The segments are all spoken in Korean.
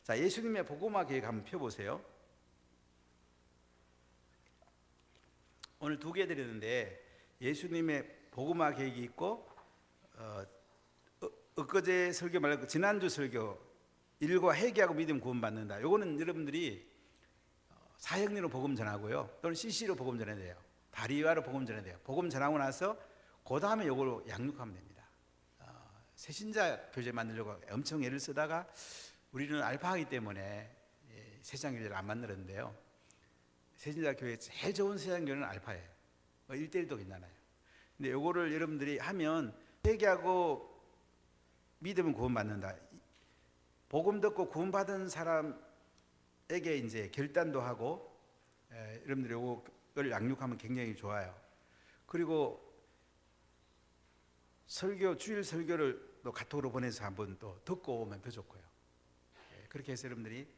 자, 예수님의 복음화 계획 한번 펴보세요. 오늘 두 개 드렸는데 예수님의 복음화 계획이 있고 엊그제 설교 말고 지난주 설교 일과 회개하고 믿음 구원받는다. 요거는 여러분들이 사형리로 복음 전하고요, 또는 CC로 복음 전해야 돼요. 다리와로 복음 전해야 돼요. 복음 전하고 나서 그 다음에 요걸 양육하면 됩니다. 새신자 교재 만들려고 엄청 애를 쓰다가 우리는 알파하기 때문에 세상 교재를 안 만들었는데요, 새신자 교회 제일 좋은 세상 교회는 알파예요. 1대1도 괜찮아요. 근데 요거를 여러분들이 하면 회개하고 믿으면 구원받는다. 복음 듣고 구원받은 사람에게 이제 결단도 하고, 여러분들이 요거를 양육하면 굉장히 좋아요. 그리고 설교, 주일 설교를 또 카톡으로 보내서 한번 또 듣고 오면 더 좋고요. 그렇게 해서 여러분들이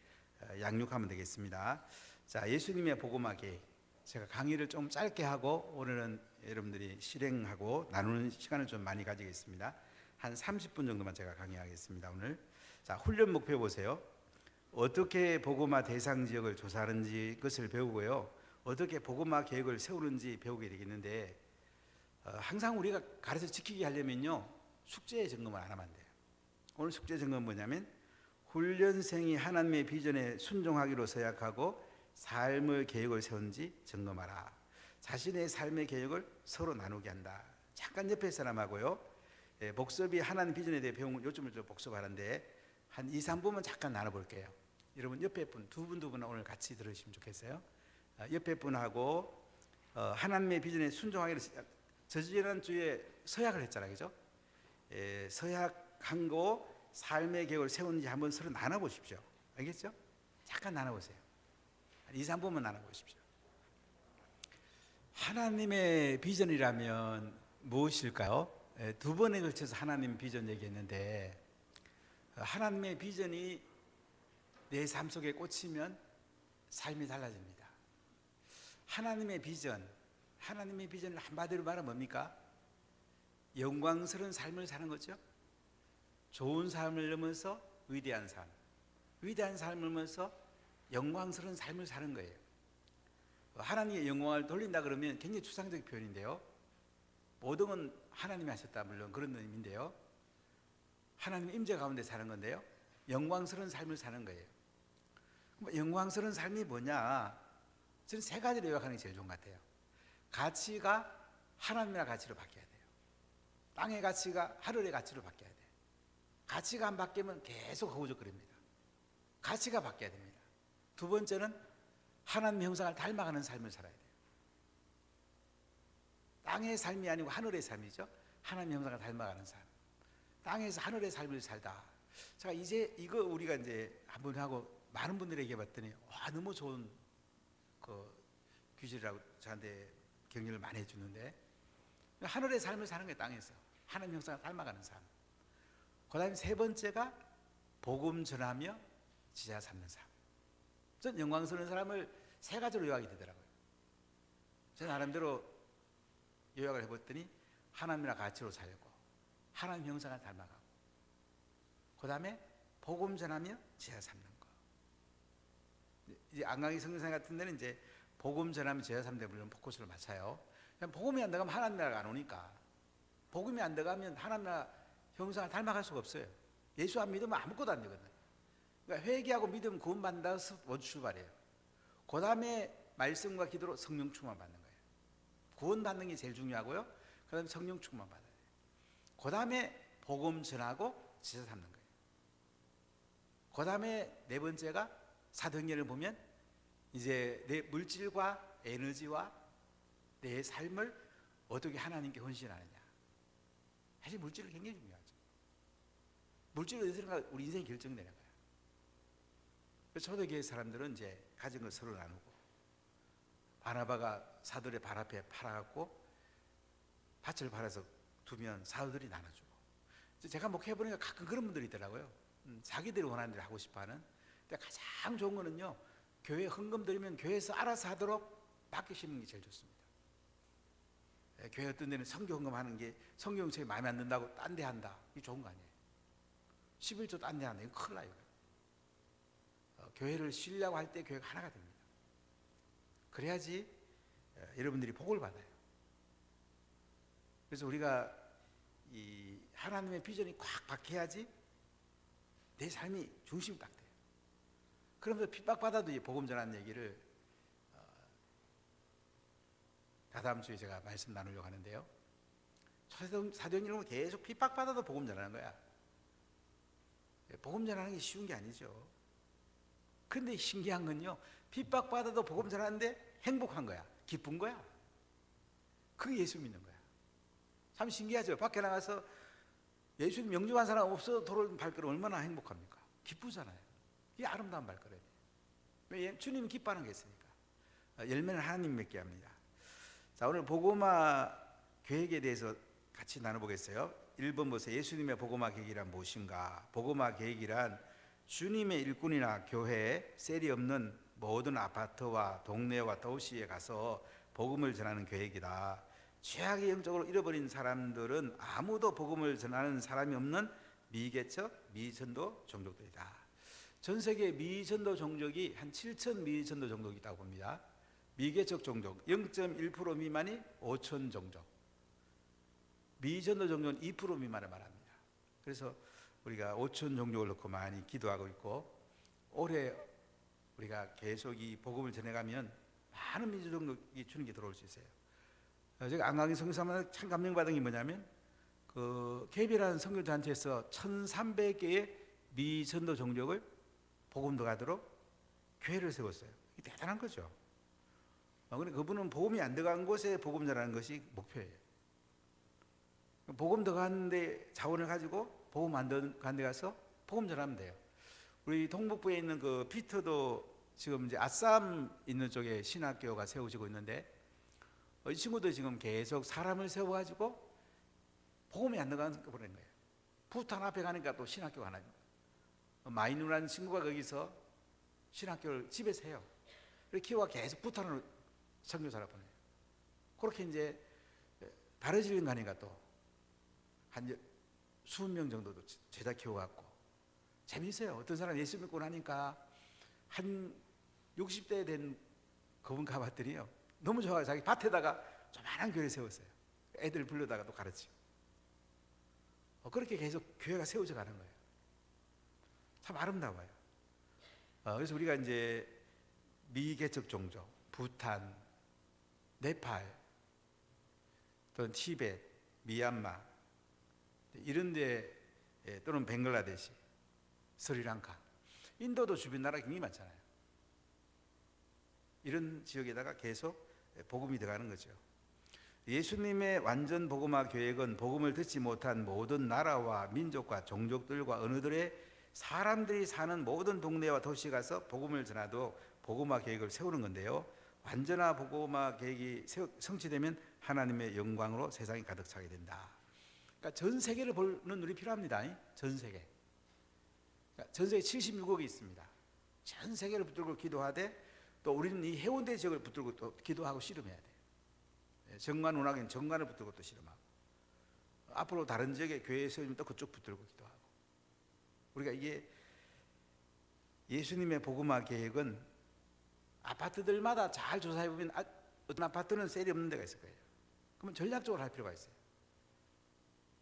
양육하면 되겠습니다. 자, 예수님의 복음하기, 제가 강의를 좀 짧게 하고 오늘은 여러분들이 실행하고 나누는 시간을 좀 많이 가지겠습니다. 한 30분 정도만 제가 강의하겠습니다. 오늘 자, 훈련 목표 보세요. 어떻게 복음화 대상 지역을 조사하는지 그것을 배우고요, 어떻게 복음화 계획을 세우는지 배우게 되겠는데, 항상 우리가 가르쳐 지키게 하려면요, 숙제 점검을 안 하면 안 돼요. 오늘 숙제 점검은 뭐냐면, 훈련생이 하나님의 비전에 순종하기로 서약하고 삶의 계획을 세운지 점검하라. 자신의 삶의 계획을 서로 나누게 한다. 잠깐 옆에 사람하고요, 복습이 하나님 비전에 대해 배운 요점을 좀 복습하는데 한 2, 3분만 잠깐 나눠볼게요. 여러분 옆에 분 두 분 오늘 같이 들으시면 좋겠어요. 옆에 분하고 하나님의 비전에 순종하기로, 저지난 주에 서약을 했잖아요, 그죠? 서약한 거 삶의 계획을 세우는지 한번 서로 나눠보십시오. 알겠죠? 잠깐 나눠보세요. 한 2, 3분만 나눠보십시오. 하나님의 비전이라면 무엇일까요? 두 번에 걸쳐서 하나님 비전 얘기했는데, 하나님의 비전이 내 삶 속에 꽂히면 삶이 달라집니다. 하나님의 비전을 한마디로 말하면 뭡니까? 영광스러운 삶을 사는 거죠. 좋은 삶을 넘어서 위대한 삶, 위대한 삶을 넘어서 영광스러운 삶을 사는 거예요. 하나님의 영광을 돌린다 그러면 굉장히 추상적 표현인데요, 모든 건 하나님이 하셨다, 물론 그런 의미인데요, 하나님의 임재 가운데 사는 건데요, 영광스러운 삶을 사는 거예요. 영광스러운 삶이 뭐냐? 저는 세 가지로 요약하는 게 제일 좋은 것 같아요. 가치가 하나님의 가치로 바뀌어야 돼요. 땅의 가치가 하늘의 가치로 바뀌어야 돼요. 가치가 안 바뀌면 계속 허우적거립니다. 가치가 바뀌어야 됩니다. 두 번째는 하나님 형상을 닮아가는 삶을 살아야 돼요. 땅의 삶이 아니고 하늘의 삶이죠. 하나님 형상을 닮아가는 삶. 땅에서 하늘의 삶을 살다. 제가 이제 이거 우리가 이제 한번 하고 많은 분들에게 봤더니 와, 너무 좋은 그 규질이라고 저한테 격려를 많이 해주는데, 하늘의 삶을 사는 거예요. 땅에서 하나님 형상을 닮아가는 삶. 그 다음에 세 번째가 복음 전하며 지자 삼는 삶. 전 영광스러운 사람을 세 가지로 요약이 되더라고요. 제 나름대로 요약을 해봤더니 하나님이랑 가치로 살고, 하나님 형상을 닮아가고, 그 다음에 복음 전하며 지자 삼는 거. 이제 안강희 성경상 같은 데는 이제 복음 전하며 지자 삼는 데 물론 포커스를 맞춰요. 그냥 복음이 안 들어가면 하나님 나라가 안 오니까, 복음이 안 들어가면 하나님 나라 형상을 닮아갈 수가 없어요. 예수 안 믿으면 아무것도 안 되거든요. 그러니까 회개하고 믿으면 구원받는다서 먼저 출발해요. 그 다음에 말씀과 기도로 성령 충만 받는 거예요. 구원받는 게 제일 중요하고요, 그 다음에 성령 충만 받아요. 그 다음에 복음 전하고 지자 삼는 거예요. 그 다음에 네 번째가 사도행전을 보면 이제 내 물질과 에너지와 내 삶을 어떻게 하나님께 헌신하느냐. 사실 물질은 굉장히 중요하죠. 물질을 어디서가 우리 인생이 결정되는 거예요. 그래서 초대교회 사람들은 이제 가진 걸 서로 나누고, 바나바가 사도의 발 앞에 팔아갖고 밭을 팔아서 두면 사도들이 나눠주고, 제가 목회해보니까 가끔 그런 분들이 있더라고요. 자기들이 원하는 대로 하고 싶어하는. 근데 가장 좋은 거는요, 교회 헌금 드리면 교회에서 알아서 하도록 맡기시는 게 제일 좋습니다. 교회 어떤 데는 선교 헌금하는 게 선교 정책이 마음에 안 든다고 딴 데 한다. 이게 좋은 거 아니에요. 11조 딴 데 한다. 이거 큰일 나요. 교회를 쉬려고 할 때 교회가 하나가 됩니다. 그래야지 여러분들이 복을 받아요. 그래서 우리가 이 하나님의 비전이 꽉 박혀야지 내 삶이 중심이 딱 돼요. 그러면서 핍박받아도 이 복음 전하는 얘기를 다다음 주에 제가 말씀 나누려고 하는데요. 사도행전은 계속 핍박받아도 복음 전하는 거야. 복음 전하는 게 쉬운 게 아니죠. 그런데 신기한 건요, 핍박받아도 복음 전하는데 행복한 거야. 기쁜 거야. 그게 예수 믿는 거야. 참 신기하죠. 밖에 나가서 예수님 영접한 사람 없어 도로 발걸음 얼마나 행복합니까? 기쁘잖아요. 이게 아름다운 발걸음이에요. 왜? 주님이 기뻐하는 게 있으니까. 열매는 하나님 맺게 합니다. 자, 오늘 복음화 계획에 대해서 같이 나눠보겠어요. 1번 보세요. 예수님의 복음화 계획이란 무엇인가? 복음화 계획이란 주님의 일꾼이나 교회, 셀이 없는 모든 아파트와 동네와 도시에 가서 복음을 전하는 계획이다. 죄악의 영적으로 잃어버린 사람들은 아무도 복음을 전하는 사람이 없는 미개척, 미전도 종족들이다. 전 세계 미전도 종족이 한 7천 미전도 종족이 있다고 봅니다. 미개척 종족 0.1% 미만이 5천 종족, 미전도 종족은 2% 미만을 말합니다. 그래서 우리가 5천 종족을 놓고 많이 기도하고 있고, 올해 우리가 계속 이 복음을 전해가면 많은 민족 종족이 주님께 들어올 수 있어요. 제가 안강의 성교사만 참 감명받은 게 뭐냐면, 그 KB라는 선교단체에서 1,300개의 미전도 종족을 복음 들어가도록 교회를 세웠어요. 이게 대단한 거죠. 근데 그분은 복음이 안 들어간 곳에 복음 전하는 것이 목표예요. 복음 들어가는데 자원을 가지고 복음 안 들어간 데 가서 복음 전하면 돼요. 우리 동북부에 있는 그 피터도 지금 이제 아쌈 있는 쪽에 신학교가 세워지고 있는데, 이 친구도 지금 계속 사람을 세워가지고 복음이 안 들어가는 거 보내는 거예요. 부탄 앞에 가니까 또 신학교가 하나. 마이누라는 친구가 거기서 신학교를 집에서 해요. 그렇게 키워가 계속 부탄으로 선교사를 보내요. 그렇게 이제 바르질린 가니까 또 한 수십 명 정도도 제자 키워갖고 재밌어요. 어떤 사람 예수 믿고 나니까 한 60대 된 그분 가봤더니요, 너무 좋아요. 자기 밭에다가 조만한 교회 세웠어요. 애들 불러다가 또 가르치고. 그렇게 계속 교회가 세워져 가는 거예요. 참 아름다워요. 그래서 우리가 이제 미개척 종족, 부탄, 네팔, 또는 티벳, 미얀마 이런 데, 또는 벵글라데시, 스리랑카, 인도도 주변 나라 굉장히 많잖아요. 이런 지역에다가 계속 복음이 들어가는 거죠. 예수님의 완전 복음화 계획은 복음을 듣지 못한 모든 나라와 민족과 종족들과 언어들의 사람들이 사는 모든 동네와 도시에 가서 복음을 전하도 복음화 계획을 세우는 건데요, 완전한 복음화 계획이 성취되면 하나님의 영광으로 세상이 가득 차게 된다. 그러니까 전 세계를 보는 눈이 필요합니다. 전 세계. 그러니까 전 세계 76억이 있습니다. 전 세계를 붙들고 기도하되, 또 우리는 이 해운대 지역을 붙들고 또 기도하고 씨름해야 돼요. 정관 운하기는 정관을 붙들고 또 씨름하고, 앞으로 다른 지역에 교회에 세우면 또 그쪽 붙들고 기도하고. 우리가 이게 예수님의 복음화 계획은 아파트들마다 잘 조사해 보면 어떤 아파트는 셀이 없는 데가 있을 거예요. 그러면 전략적으로 할 필요가 있어요.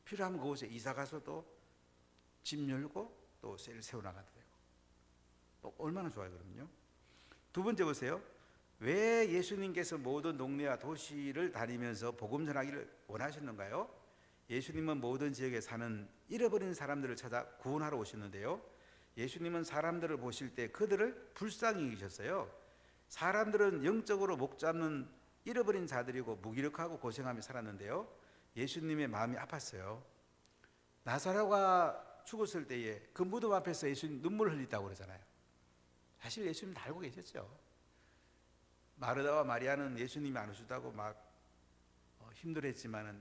필요하면 그곳에 이사 가서도 집 열고 또 셀을 세워나가도 되고. 또 얼마나 좋아요, 그러면요. 두 번째 보세요. 왜 예수님께서 모든 동네와 도시를 다니면서 복음 전하기를 원하셨는가요? 예수님은 모든 지역에 사는 잃어버린 사람들을 찾아 구원하러 오셨는데요, 예수님은 사람들을 보실 때 그들을 불쌍히 여기셨어요. 사람들은 영적으로 목 잡는 잃어버린 자들이고 무기력하고 고생하며 살았는데요, 예수님의 마음이 아팠어요. 나사로가 죽었을 때에 그 무덤 앞에서 예수님 눈물을 흘렸다고 그러잖아요. 사실 예수님 다 알고 계셨죠. 마르다와 마리아는 예수님이 안 오셨다고 막 힘들었지만은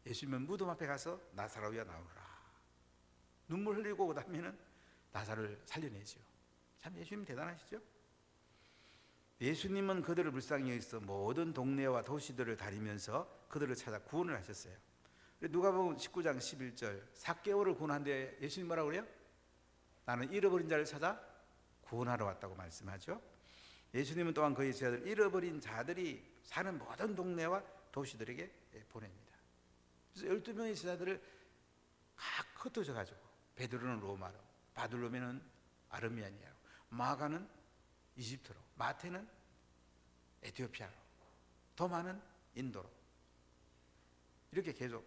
예수님은 무덤 앞에 가서 나사로야 나오라, 눈물 흘리고 그다음에는 나사로를 살려내죠. 참 예수님 대단하시죠. 예수님은 그들을 불쌍히 여기서 모든 동네와 도시들을 다니면서 그들을 찾아 구원을 하셨어요. 누가복음 19장 11절, 삭개오를 구원한데 예수님 뭐라고 그래요? 나는 잃어버린 자를 찾아 구원하러 왔다고 말씀하죠. 예수님은 또한 그의 제자들 잃어버린 자들이 사는 모든 동네와 도시들에게 보냅니다. 그래서 12명의 제자들을 각 흩어져 가지고 베드로는 로마로, 바돌로메는 아르메니아로, 마가는 이집트로, 마태는 에티오피아로, 도마는 인도로, 이렇게 계속,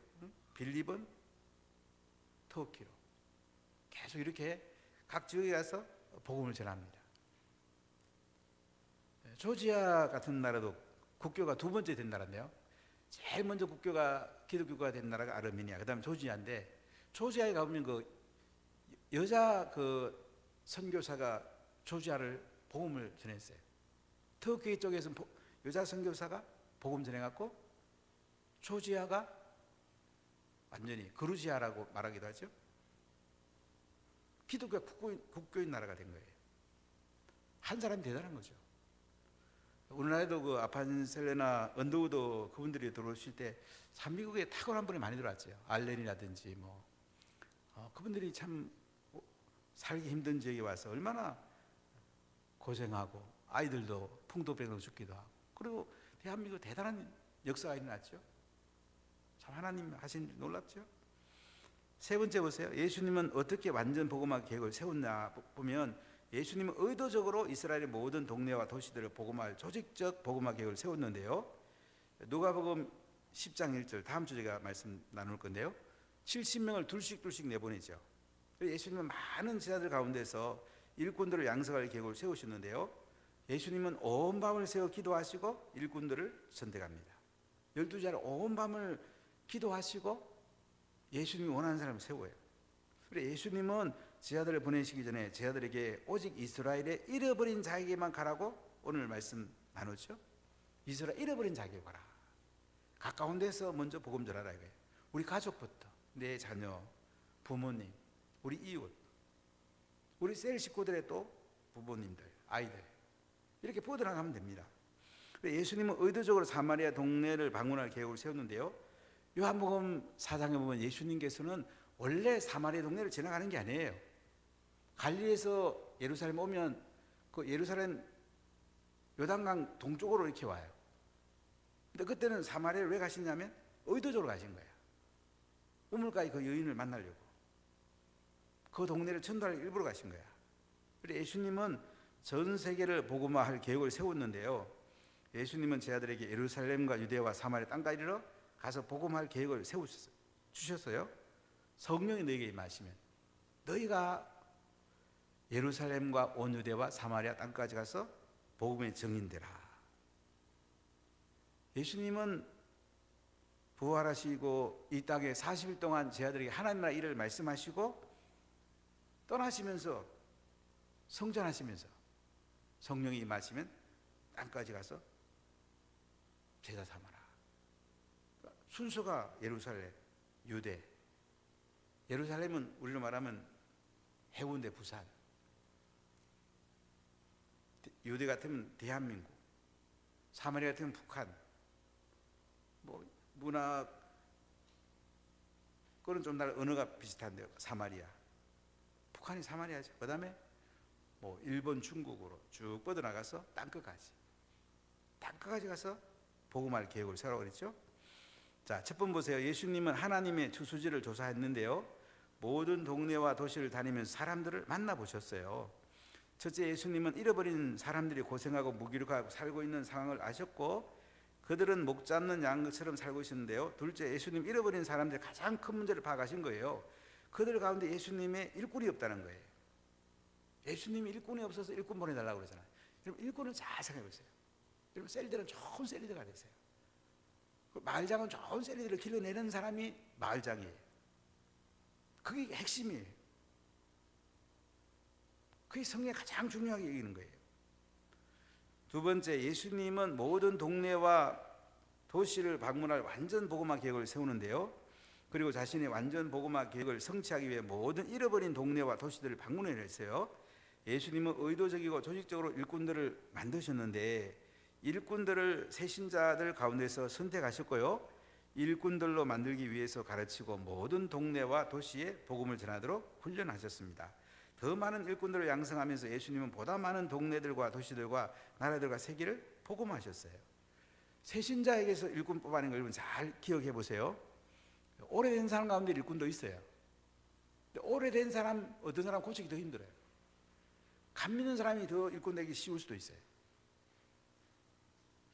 빌립은 터키로 계속 이렇게 각 지역에 가서 복음을 전합니다. 조지아 같은 나라도 국교가 두 번째 된 나라인데요. 제일 먼저 국교가 기독교가 된 나라가 아르메니아, 그다음에 조지아인데, 조지아에 가보면 그 여자 그 선교사가 조지아를 복음을 전했어요. 터키 쪽에서는 여자 선교사가 복음 전해갖고 조지아가 완전히 그루지아라고 말하기도 하죠. 기독교가 국교인 나라가 된 거예요. 한 사람이 대단한 거죠. 우리나라에도 그 아판셀레나 언더우드 그분들이 들어오실 때 참 미국에 탁월한 분이 많이 들어왔죠. 알렌이라든지 뭐 그분들이 참 살기 힘든 지역에 와서 얼마나 고생하고 아이들도 풍토병으로 죽기도 하고, 그리고 대한민국 대단한 역사가 일어났죠. 참 하나님 하신 일 놀랍죠. 세 번째 보세요. 예수님은 어떻게 완전 복음화 계획을 세웠나 보면, 예수님은 의도적으로 이스라엘의 모든 동네와 도시들을 복음화할 조직적 복음화 계획을 세웠는데요. 누가복음 10장 1절, 다음 주 제가 말씀 나눌 건데요. 70명을 둘씩 내보내죠. 예수님은 많은 제자들 가운데서 일꾼들을 양성할 계획을 세우셨는데요. 예수님은 온 밤을 새워 기도하시고 일꾼들을 선택합니다. 12자를 온 밤을 기도하시고 예수님이 원하는 사람을 세워요. 그래서 예수님은 제자들을 보내시기 전에 제자들에게 오직 이스라엘의 잃어버린 자에게만 가라고 오늘 말씀 나누죠. 이스라엘 잃어버린 자에게 가라. 가까운 데서 먼저 복음 전하라 이거예요. 우리 가족부터, 내 자녀, 부모님, 우리 이웃, 우리 셀 식구들의 또 부모님들, 아이들, 이렇게 뻗어나가면 됩니다. 예수님은 의도적으로 사마리아 동네를 방문할 계획을 세웠는데요. 요한복음 4장에 보면 예수님께서는 원래 사마리아 동네를 지나가는 게 아니에요. 갈릴리에서 예루살렘 오면 그 예루살렘 요단강 동쪽으로 이렇게 와요. 근데 그때는 사마리아를 왜 가시냐면 의도적으로 가신 거예요. 우물가에 그 여인을 만나려고, 그 동네를 전도할 일부러 가신 거야. 그래서 예수님은 전 세계를 복음화할 계획을 세웠는데요. 예수님은 제자들에게 예루살렘과 유대와 사마리아 땅까지 이르러 가서 복음할 계획을 세우셨어요. 성령이 너에게 임하시면 너희가 예루살렘과 온 유대와 사마리아 땅까지 가서 복음의 증인되라. 예수님은 부활하시고 이 땅에 40일 동안 제자들에게 하나님 나라 일을 말씀하시고 떠나시면서 성전하시면서 성령이 임하시면 땅까지 가서 제자 삼아라. 순서가 예루살렘, 유대. 예루살렘은 우리로 말하면 해운대, 부산. 유대 같으면 대한민국. 사마리아 같으면 북한. 뭐 문화 그런 좀 다른 언어가 비슷한데요. 사마리아. 북한이 사마리아죠. 그다음에 뭐 일본, 중국으로 쭉 뻗어나가서 땅끝까지 가서 복음할 계획을 세우라고 그랬죠. 자, 첫 번 보세요. 예수님은 하나님의 주소지를 조사했는데요. 모든 동네와 도시를 다니면서 사람들을 만나보셨어요. 첫째, 예수님은 잃어버린 사람들이 고생하고 무기력하고 살고 있는 상황을 아셨고 그들은 목 잡는 양처럼 살고 있었는데요. 둘째, 예수님 잃어버린 사람들의 가장 큰 문제를 파악하신 거예요. 그들 가운데 예수님의 일꾼이 없다는 거예요. 예수님이 일꾼이 없어서 일꾼 보내달라고 그러잖아요. 여러분, 일꾼을 잘 생각해 보세요. 여러분, 셀리들은 좋은 셀리드가 되세요. 마을장은 좋은 셀리들을 길러내는 사람이 마을장이에요. 그게 핵심이에요. 그게 성경에 가장 중요하게 여기는 거예요. 두 번째, 예수님은 모든 동네와 도시를 방문할 완전 복음화 계획을 세우는데요. 그리고 자신의 완전 복음화 계획을 성취하기 위해 모든 잃어버린 동네와 도시들을 방문을 했어요. 예수님은 의도적이고 조직적으로 일꾼들을 만드셨는데 일꾼들을 새신자들 가운데서 선택하셨고요. 일꾼들로 만들기 위해서 가르치고 모든 동네와 도시에 복음을 전하도록 훈련하셨습니다. 더 많은 일꾼들을 양성하면서 예수님은 보다 많은 동네들과 도시들과 나라들과 세계를 복음하셨어요. 새신자에게서 일꾼 뽑아낸 걸 여러분 잘 기억해 보세요. 오래된 사람 가운데 일꾼도 있어요. 근데 오래된 사람, 어떤 사람 고치기 더 힘들어요. 감 믿는 사람이 더 일꾼 되기 쉬울 수도 있어요.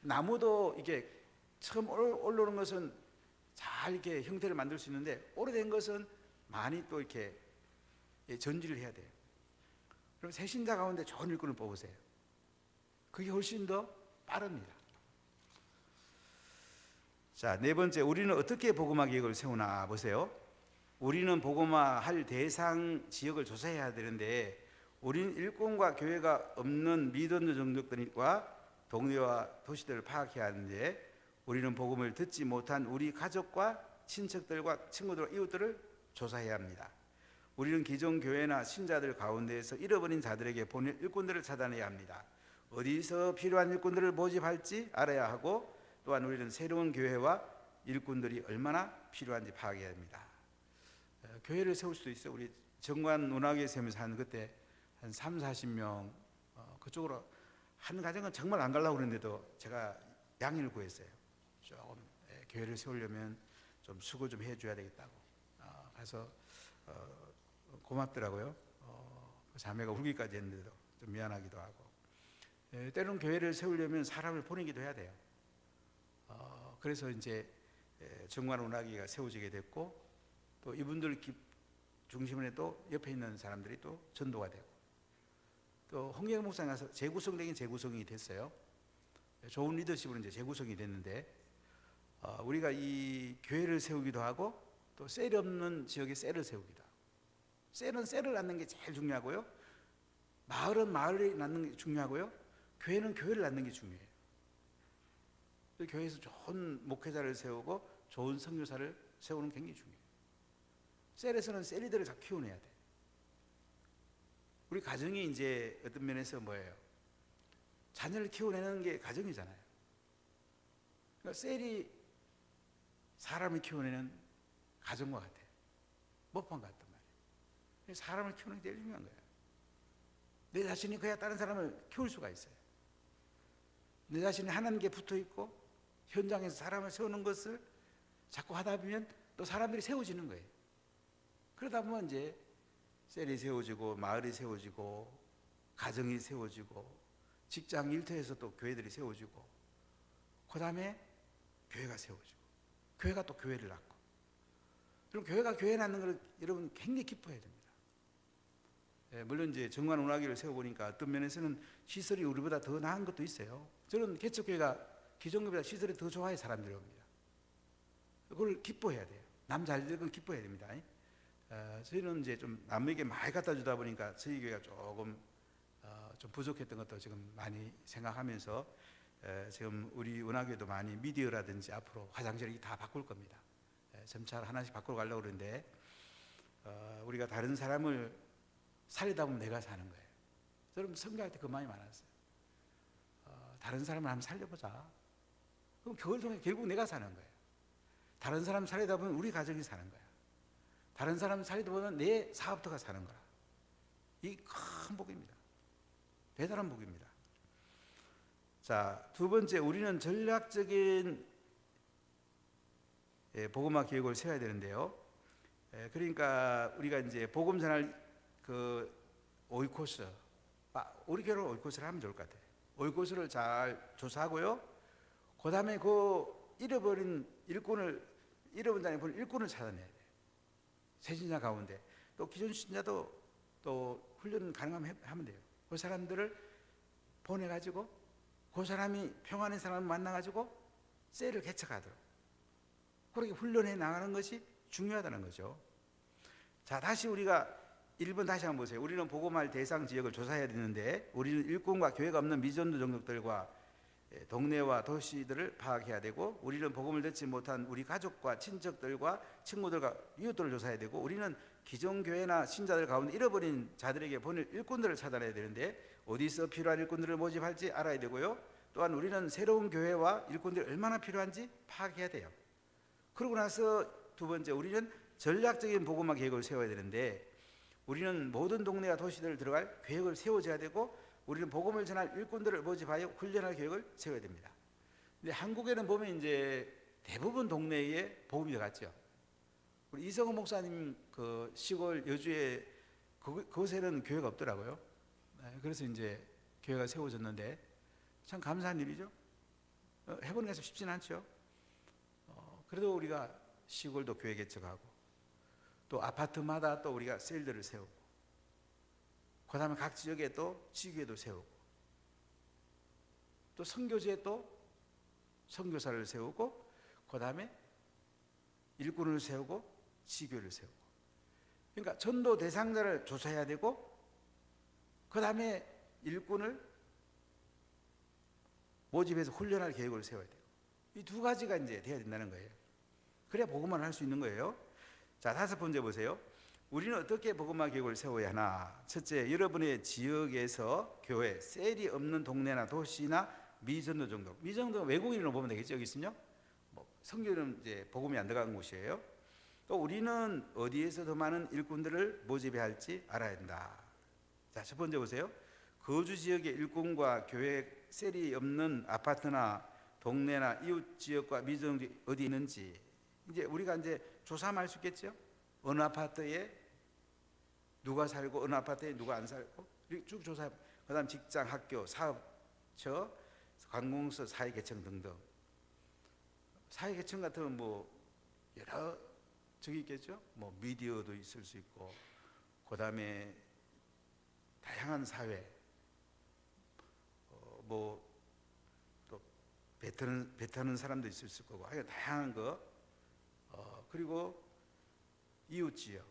나무도 이게 처음 올라오는 것은 잘 이렇게 형태를 만들 수 있는데, 오래된 것은 많이 또 이렇게 전지를 해야 돼요. 그럼 새신자 가운데 좋은 일꾼을 뽑으세요. 그게 훨씬 더 빠릅니다. 자, 네 번째, 우리는 어떻게 복음화 계획을 세우나 보세요. 우리는 복음화 할 대상 지역을 조사해야 되는데, 우리는 일꾼과 교회가 없는 미던드 종족들과 동네와 도시들을 파악해야 하는데, 우리는 복음을 듣지 못한 우리 가족과 친척들과 친구들과 이웃들을 조사해야 합니다. 우리는 기존 교회나 신자들 가운데에서 잃어버린 자들에게 보낼 일꾼들을 찾아내야 합니다. 어디서 필요한 일꾼들을 모집할지 알아야 하고, 또한 우리는 새로운 교회와 일꾼들이 얼마나 필요한지 파악해야 합니다. 교회를 세울 수도 있어요. 우리 정관 운하교회 세우면서 한 그때 한 30-40명 그쪽으로 한 가정은 정말 안 가려고 그랬는데도 제가 양해를 구했어요. 조금 교회를 세우려면 좀 수고 좀 해줘야 되겠다고. 가서 고맙더라고요. 자매가 울기까지 했는데도 좀 미안하기도 하고. 때로는 교회를 세우려면 사람을 보내기도 해야 돼요. 그래서 이제 정관 운하교회가 세워지게 됐고, 또 이분들 중심에 또 옆에 있는 사람들이 또 전도가 되고, 또 홍경 목사님 가서 재구성되긴 재구성이 됐어요. 좋은 리더십으로 이제 재구성이 됐는데, 우리가 이 교회를 세우기도 하고, 또 셀이 없는 지역에 셀을 세우기도 하고, 셀은 셀을 낳는 게 제일 중요하고요, 마을은 마을을 낳는 게 중요하고요, 교회는 교회를 낳는 게 중요해요. 교회에서 좋은 목회자를 세우고 좋은 선교사를 세우는 게 굉장히 중요해요. 셀에서는 셀리들을 다 키워내야 돼. 우리 가정이 이제 어떤 면에서 뭐예요? 자녀를 키워내는 게 가정이잖아요. 그러니까 셀이 사람을 키워내는 가정과 같아요. 모판 같단 말이에요. 사람을 키우는 게 제일 중요한 거예요. 내 자신이 그야 다른 사람을 키울 수가 있어요. 내 자신이 하나님께 붙어 있고 현장에서 사람을 세우는 것을 자꾸 하다 보면 또 사람들이 세워지는 거예요. 그러다 보면 이제 셀이 세워지고, 마을이 세워지고, 가정이 세워지고, 직장 일터에서 또 교회들이 세워지고, 그 다음에 교회가 세워지고, 교회가 또 교회를 낳고. 그럼 교회가 교회 낳는 걸 여러분 굉장히 기뻐해야 됩니다. 물론 이제 정관 운하교회를 세워보니까 어떤 면에서는 시설이 우리보다 더 나은 것도 있어요. 저는 개척교회가 기존교회보다 시설이 더 좋아야 사람들이 옵니다. 그걸 기뻐해야 돼요. 남 잘 되건 기뻐해야 됩니다. 저희는 이제 좀 남에게 많이 갖다 주다 보니까 저희 교회가 조금 좀 부족했던 것도 지금 많이 생각하면서, 지금 우리 운하교회도 많이 미디어라든지 앞으로 화장실을 다 바꿀 겁니다. 점차 하나씩 바꾸러 가려고 그러는데, 우리가 다른 사람을 살리다 보면 내가 사는 거예요. 저는 성교할 때 그 마음이 많았어요. 다른 사람을 한번 살려보자. 그럼 그걸 통해 결국 내가 사는 거예요. 다른 사람 살리다 보면 우리 가정이 사는 거야. 다른 사람 살리다 보면 내 사업터가 사는 거라. 이 큰 복입니다. 대단한 복입니다. 자, 두 번째, 우리는 전략적인 복음화 계획을 세워야 되는데요. 그러니까 우리가 이제 복음 전할 그 오이코스, 우리 교회로 오이코스를 하면 좋을 것 같아요. 오이코스를 잘 조사하고요. 그 다음에 그 잃어버린 자에 본 일꾼을 찾아내야 돼요. 새신자 가운데. 또 기존 신자도 또 훈련 가능하면 하면 돼요. 그 사람들을 보내가지고 그 사람이 평안한 사람을 만나가지고 셀을 개척하도록 그렇게 훈련해 나가는 것이 중요하다는 거죠. 자, 다시 우리가 1번 다시 한번 보세요. 우리는 복음할 대상 지역을 조사해야 되는데, 우리는 일꾼과 교회가 없는 미전도 종족들과 동네와 도시들을 파악해야 되고, 우리는 복음을 듣지 못한 우리 가족과 친척들과 친구들과 이웃들을 조사해야 되고, 우리는 기존 교회나 신자들 가운데 잃어버린 자들에게 보낼 일꾼들을 찾아내야 되는데, 어디서 필요한 일꾼들을 모집할지 알아야 되고요. 또한 우리는 새로운 교회와 일꾼들이 얼마나 필요한지 파악해야 돼요. 그러고 나서 두 번째, 우리는 전략적인 복음화 계획을 세워야 되는데, 우리는 모든 동네와 도시들을 들어갈 계획을 세워줘야 되고 우리는 복음을 전할 일꾼들을 모집하여 훈련할 계획을 세워야 됩니다. 근데 한국에는 보면 이제 대부분 동네에 복음이 들어갔죠. 우리 이성호 목사님 그 시골 여주에 그곳에는 교회가 없더라고요. 그래서 이제 교회가 세워졌는데 참 감사한 일이죠. 해보는 게 쉽지는 않죠. 그래도 우리가 시골도 교회 개척하고 또 아파트마다 또 우리가 셀들을 세우고 그 다음에 각 지역에 또 지교회도 세우고 또 선교지에 또 선교사를 세우고 그 다음에 일꾼을 세우고 지교회를 세우고 그러니까 전도 대상자를 조사해야 되고 그 다음에 일꾼을 모집해서 훈련할 계획을 세워야 돼요. 이 두 가지가 이제 돼야 된다는 거예요. 그래야 복음화를 할 수 있는 거예요. 자, 다섯 번째 보세요. 우리는 어떻게 복음화 계획을 세워야 하나? 첫째, 여러분의 지역에서 교회, 셀이 없는 동네나 도시나 미전도 정도. 미전도 외국인으로 보면 되겠죠. 여기 있으면요. 성교는 이제 복음이 안 들어간 곳이에요. 또 우리는 어디에서 더 많은 일꾼들을 모집해야 할지 알아야 한다. 자, 첫 번째 보세요. 거주 지역의 일꾼과 교회 셀이 없는 아파트나 동네나 이웃 지역과 미전도 어디 있는지 이제 우리가 이제 조사하면 알 수 있겠죠. 어느 아파트에 누가 살고 어느 아파트에 누가 안 살고 쭉 조사해. 그다음 직장, 학교, 사업처, 관공서, 사회계층 등등. 사회계층 같으면 뭐 여러 저기 있겠죠. 뭐 미디어도 있을 수 있고, 그다음에 다양한 사회, 뭐 또 배타는 사람도 있을 수 있고, 하여간 다양한 거. 그리고 이웃 지역,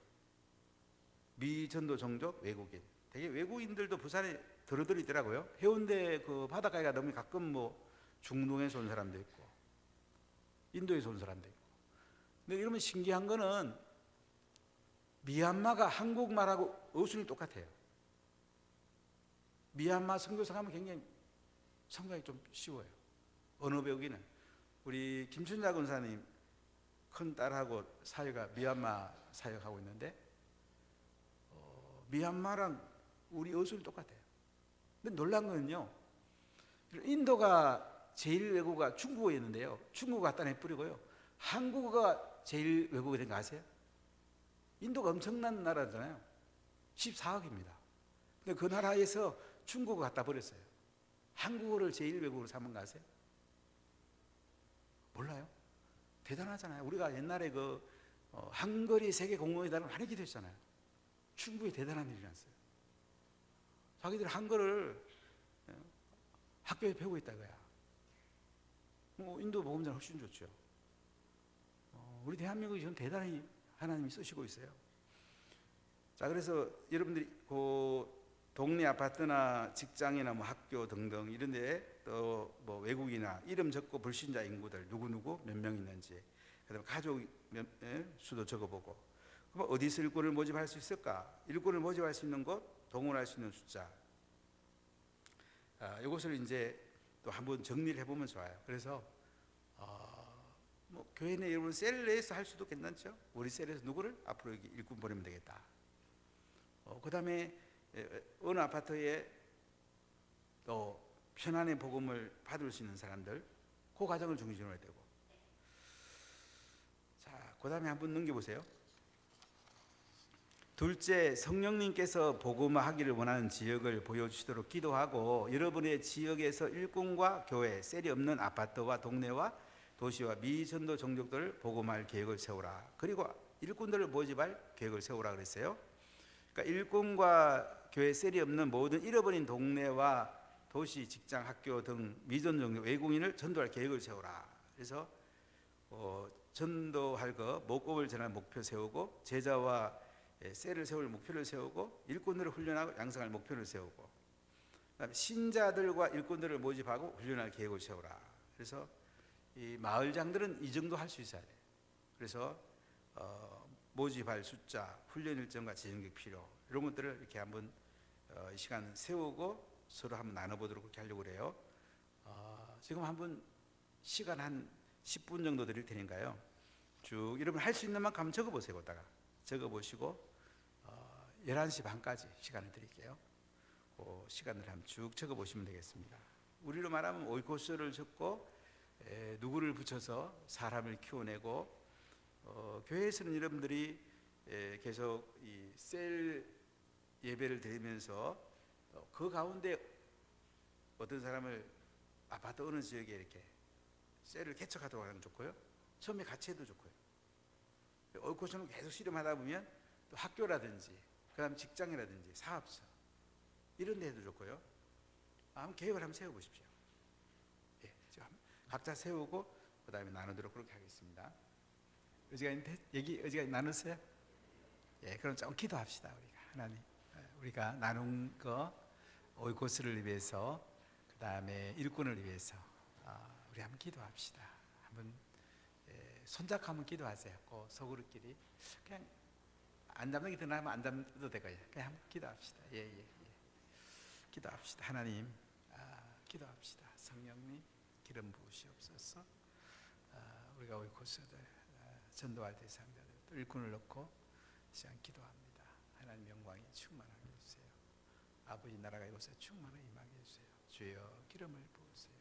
미전도 종족, 외국인. 되게 외국인들도 부산에 들어들이 있더라고요. 해운대 그 바닷가에 가면 가끔 뭐 중동에서 온 사람도 있고, 인도에서 온 사람도 있고. 근데 이러면 신기한 거는 미얀마가 한국말하고 어순이 똑같아요. 미얀마 선교사 가면 굉장히 성경이 좀 쉬워요. 언어 배우기는. 우리 김춘자 권사님 큰 딸하고 사회가 미얀마 사역하고 있는데 미얀마랑 우리 어순이 똑같아요. 근데 놀란 거는요, 인도가 제일 외국어가 중국어였는데요, 중국어 갖다 내뿌리고요, 한국어가 제일 외국어 된 거 아세요? 인도가 엄청난 나라잖아요. 14억입니다. 근데 그 나라에서 중국어 갖다 버렸어요. 한국어를 제일 외국어로 삼은 거 아세요? 몰라요? 대단하잖아요. 우리가 옛날에 그 한글이 세계 공동이라는 많이 기도했잖아요. 중국이 대단한 일이 났어요. 자기들 한글을 학교에 배우고 있다 이거야. 인도 복음자는 훨씬 좋죠. 우리 대한민국이 지금 대단히 하나님이 쓰시고 있어요. 자, 그래서 여러분들이 그 동네 아파트나 직장이나 뭐 학교 등등 이런 데에 또 뭐 외국이나 이름 적고 불신자 인구들 누구누구 몇 명 있는지, 그다음에 가족 수도 적어보고, 그럼 어디서 일꾼을 모집할 수 있을까? 일꾼을 모집할 수 있는 곳, 동원할 수 있는 숫자. 이것을 이제 또 한번 정리를 해보면 좋아요. 그래서 뭐 교회 내 여러분 셀 내에서 할 수도 괜찮죠. 우리 셀에서 누구를 앞으로 여기 일꾼 보내면 되겠다. 그다음에 어느 아파트에 또 편안의 복음을 받을 수 있는 사람들, 그 과정을 중심으로 해야 되고. 자, 그다음에 한번 넘겨보세요. 둘째, 성령님께서 복음화하기를 원하는 지역을 보여주시도록 기도하고, 여러분의 지역에서 일꾼과 교회, 셀이 없는 아파트와 동네와 도시와 미전도 종족들을 복음화할 계획을 세우라. 그리고 일꾼들을 모집할 계획을 세우라 그랬어요. 그러니까 일꾼과 교회, 셀이 없는 모든 잃어버린 동네와 도시, 직장, 학교 등 미전 종족 외국인을 전도할 계획을 세우라. 그래서 전도할 거, 목업을 전할 목표 세우고, 제자와 셀을 세울 목표를 세우고, 일꾼들을 훈련하고 양성할 목표를 세우고, 그다음에 신자들과 일꾼들을 모집하고 훈련할 계획을 세우라. 그래서 이 마을장들은 이 정도 할 수 있어야 돼요. 그래서 모집할 숫자, 훈련 일정과 재정적 필요, 이런 것들을 이렇게 한번 이 시간 세우고 서로 한번 나눠보도록 그렇게 하려고 그래요. 지금 한번 시간 한 10분 정도 드릴 테니까요, 쭉 여러분 할 수 있는 만큼 한번 적어보세요. 거기다가 적어보시고 11시 반까지 시간을 드릴게요. 그 시간을 한번 쭉 적어보시면 되겠습니다. 우리로 말하면 오이코스를 적고 누구를 붙여서 사람을 키워내고, 교회에서는 여러분들이 계속 이 셀 예배를 드리면서 그 가운데 어떤 사람을 아파트 어느 지역에 이렇게 셀을 개척하도록 하면 좋고요. 처음에 같이 해도 좋고요. 오이코스는 계속 실험하다 보면 또 학교라든지 그다음 직장이라든지 사업소 이런 데 해도 좋고요. 한번 계획을 한번 세워보십시오. 예, 각자 세우고 그 다음에 나누도록 그렇게 하겠습니다. 의지가 나눴어요? 예, 그럼 좀 기도합시다. 우리가 하나님, 우리가 나눈 거 오이코스를 위해서, 그 다음에 일꾼을 위해서 우리 한번 기도합시다. 한번 손잡고 한번 기도하세요. 그 서구르끼리 그냥 안 잡는 게 더 나으면 안 잡도 되고요. 그냥 한번 기도합시다. 예. 기도합시다. 하나님, 기도합시다. 성령님 기름 부으시옵소서. 우리가 오이코스들 전도할 대상자들 또 일꾼을 넣고 시간 기도합니다. 하나님 영광이 충만하게 해주세요. 아버지 나라가 이곳에 충만하게 임하게 해주세요. 주여 기름을 부으세요.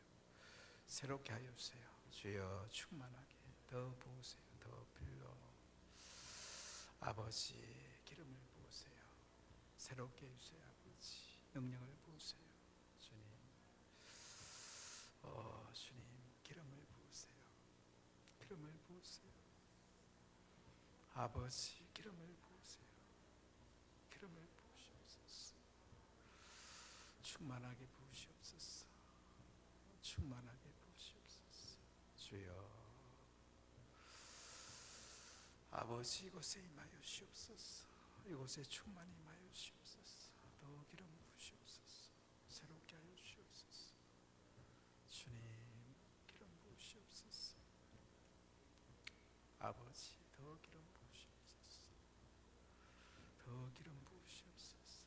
새롭게 하여 주세요. 주여 충만하게 더 부으세요. 더 빌려 아버지 기름을 부으세요. 새롭게 해주세요. 아버지 능력을 부으세요. 주님, 주님 기름을 부으세요. 기름을 부으세요. 아버지 기름을 부으세요. 기름을 부으시옵소서. 충만하게 부으시옵소서. 충만하게 부으시옵소서. 주여 아버지 이곳에 임하여 주시옵소서. 이곳에 충만히 임하여 주시옵소서. 더 기름 부으시옵소서. 새롭게 하여 주시옵소서. 주님 기름 부으시옵소서. 아버지 더 기름 부으시옵소서. 더 기름 부으시옵소서.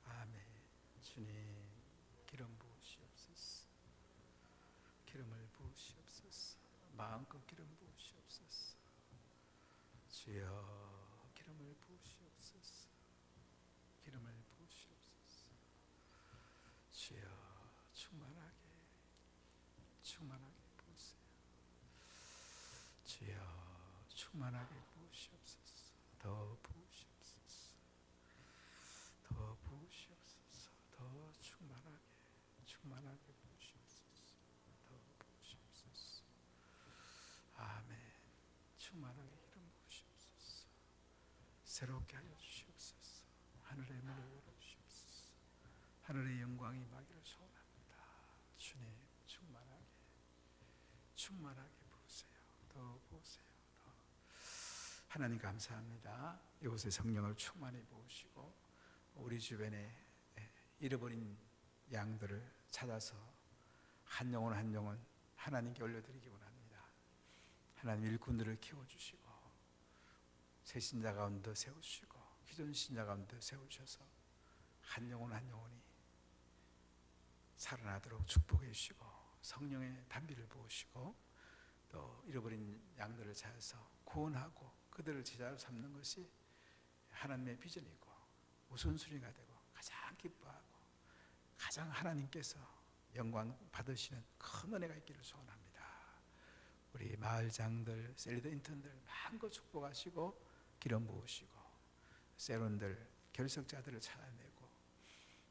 아멘. 주님 기름 부으시옵소서. 기름을 부으시옵소서. 마음껏 기름 부으시옵소서. 주여 기름을 부으시옵소서. 기름을 부으시옵소서. 주여 충만하게 부으세요. 주여 충만하게 부으시옵소서. 더 부으시옵소서. 더 부으시옵소서. 더 충만하게 부으시옵소서. 더 부으시옵소서. 아멘. 충만하게 기름 부으시옵소서. 새롭게 하여 주시옵소서. 하늘의 문을 열어주시옵소서. 하늘의 영광이 임하기를 소원합니다. 주님 충만하게 부으세요. 더 부으세요. 더. 하나님 감사합니다. 이곳에 성령을 충만히 부으시고 우리 주변에 잃어버린 양들을 찾아서 한 영혼 한 영혼 하나님께 올려드리기 원합니다. 하나님 일꾼들을 키워주시고 새 신자 가운데 세우시고 기존 신자 가운데 세우셔서 한 영혼 한 영혼이 살아나도록 축복해 주시고 성령의 단비를 부으시고 또 잃어버린 양들을 찾아서 구원하고 그들을 제자로 삼는 것이 하나님의 비전이고 우선순위가 되고 가장 기뻐하고 가장 하나님께서 영광 받으시는 큰 은혜가 있기를 소원합니다. 우리 마을장들, 셀리더 인턴들 마음껏 축복하시고 기름 부으시고 세론들, 결석자들을 찾아내고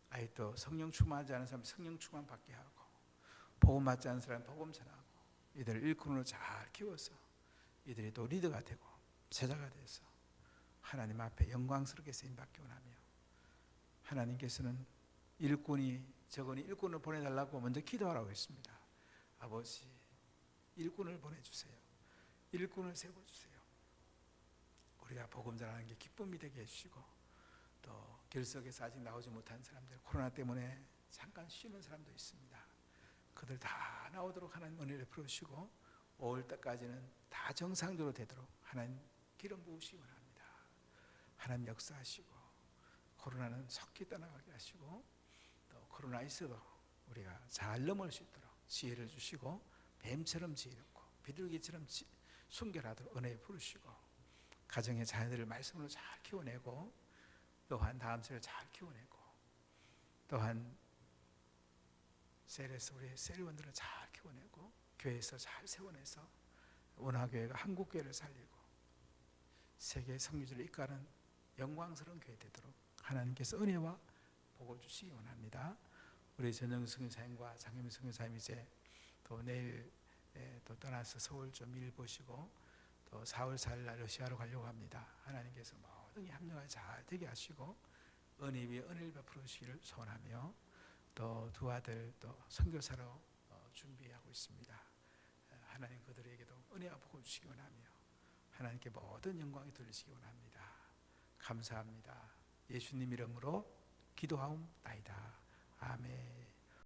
아직도 성령 충만하지 않은 사람 성령 충만 받게 하고 복음 받지 않은 사람 복음 전하고 이들을 일꾼으로 잘 키워서 이들이 또 리더가 되고 제자가 돼서 하나님 앞에 영광스럽게 쓰임받기 원하며 하나님께서는 적은이 일꾼을 보내달라고 먼저 기도하라고 했습니다. 아버지 일꾼을 보내주세요. 일꾼을 세워주세요. 우리가 복음 전하는 게 기쁨이 되게 해주시고 또 결석에서 아직 나오지 못한 사람들 코로나 때문에 잠깐 쉬는 사람도 있습니다. 그들 다 나오도록 하나님 은혜를 부르시고 5월 달까지는 다 정상적으로 되도록 하나님 기름 부으시기 원합니다. 하나님 역사하시고 코로나는 속히 떠나가게 하시고 또 코로나 있어도 우리가 잘 넘을 수 있도록 지혜를 주시고 뱀처럼 지혜롭고 비둘기처럼 순결하도록 은혜 부르시고 가정의 자녀들을 말씀으로 잘 키워내고 또한 다음 세를 잘 키워내고 또한 셀에서 우리 셀원들을 잘 키워내고 교회에서 잘 세워내서 원화교회가 한국교회를 살리고 세계 성교지를 이끌는 영광스러운 교회 되도록 하나님께서 은혜와 복을 주시기 원합니다. 우리 전영 선교사님과 장혜민 선교사님 이제 또 내일 또 떠나서 서울 좀 일 보시고 또 4월 4일 날 러시아로 가려고 합니다. 하나님께서 모든 합력을 잘 되게 하시고 은혜 위에 은혜를 베풀어 주시기를 소원하며 또 두 아들 또 선교사로 준비하고 있습니다. 하나님 그들에게도 은혜와 복을 주시기 원하며 하나님께 모든 영광이 돌리시기 원합니다. 감사합니다. 예수님 이름으로 기도하옵나이다. 아멘.